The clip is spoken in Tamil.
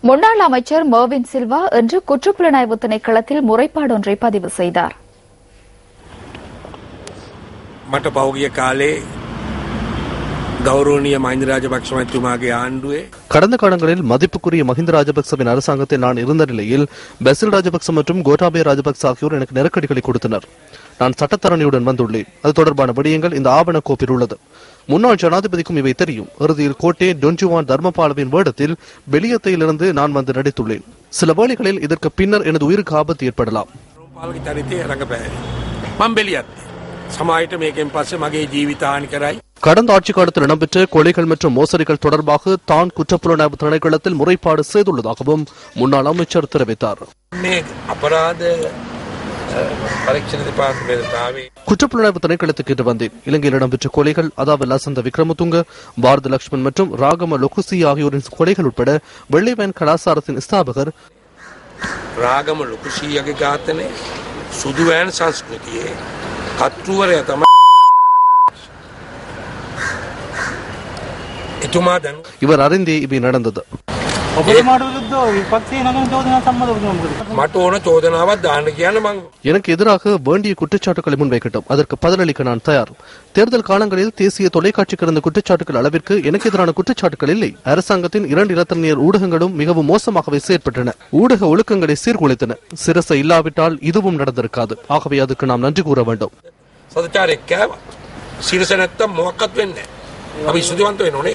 முன்னாள் அமைச்சர் மர்வின் சில்வா இன்று குற்றப்புலனாய்வு திணைக்களத்தில் முறைப்பாடு ஒன்றை பதிவு செய்தார். මට පෞගිය කාලේ ගෞරවනීය මහින්ද රාජපක්ෂ මහත්මයාගේ ආණ්ඩුවේ கடந்த காலங்களில் மதிப்புக்குரிய மஹிந்த ராஜபக்சவின் அரசாங்கத்தில் நான் இருந்த நிலையில் பெசில் ராஜபக்ச மற்றும் கோட்டாபய ராஜபக்ச ஆகியோர் எனக்கு நெருக்கடிகளை கொடுத்தனர். நான் சட்டத்தரணியுடன் வந்துள்ளேன். அது தொடர்பான விடயங்கள் இந்த ஆவண கோப்பில் உள்ளது. முன்னாள் ஜனாதிபதிக்கும் இவை தெரியும். இறுதியில் கோட்டே டொன்ஜுவான் தர்மபாலவின் வேடத்தில் வெளியத்தையிலிருந்து நான் வந்து நடித்துள்ளேன். சில வேளைகளில் இதற்கு பின்னர் எனது உயிருக்கு ஆபத்து ஏற்படலாம். கடந்த ஆட்சி காலத்தில் இடம்பெற்ற கொலைகள் மற்றும் மோசடிகள் தொடர்பாக தான் குற்றப்புலனாய்வு திணைக்களத்தில் முறைப்பாடு செய்துள்ளதாகவும் முன்னாள் அமைச்சர் தெரிவித்தார். குற்றப்புலனாய்வு திணைக்களத்துக்கு இன்று வந்தேன். இலங்கையில் இடம்பெற்ற கொலைகள், அதாவது லசந்த விக்ரமதுங்க, பாரத லட்சுமண் மற்றும் ராகம லொகுசி ஆகியோரின் கொலைகள் உட்பட வெள்ளைவேன் கலாசாரத்தின் ஸ்தாபகர் ராகம லொகுசியගේ ඝාතනය සුදුවෑන් සංස්කෘතියේ කතුවරය තමයි இவர் அறிந்தே இவை நடந்தது. எனக்கு எதிராக வேண்டிய குற்றச்சாட்டுகளை முன்வைக்கட்டும், அதற்கு பதிலளிக்க நான் தயார். தேர்தல் காலங்களில் தேசிய தொலைக்காட்சிக்கு இருந்த குற்றச்சாட்டுகள் அளவிற்கு எனக்கு எதிரான குற்றச்சாட்டுகள் இல்லை. அரசாங்கத்தின் 2 இரத்தனியர் ஊடகங்களும் மிகவும் மோசமாகவே செயற்பட்டன. ஊடக ஒழுக்கங்களை சீர்குலைத்தன. சிரசை இல்லாவிட்டால் இதுவும் நடந்திருக்காது. ஆகவே அதுக்கு நாம் நன்றி கூற வேண்டும். සිරස නැත්තම් මොකක්වත් වෙන්නේ නැහැ. අපි සුදුවන්ත වෙන්න ඕනේ.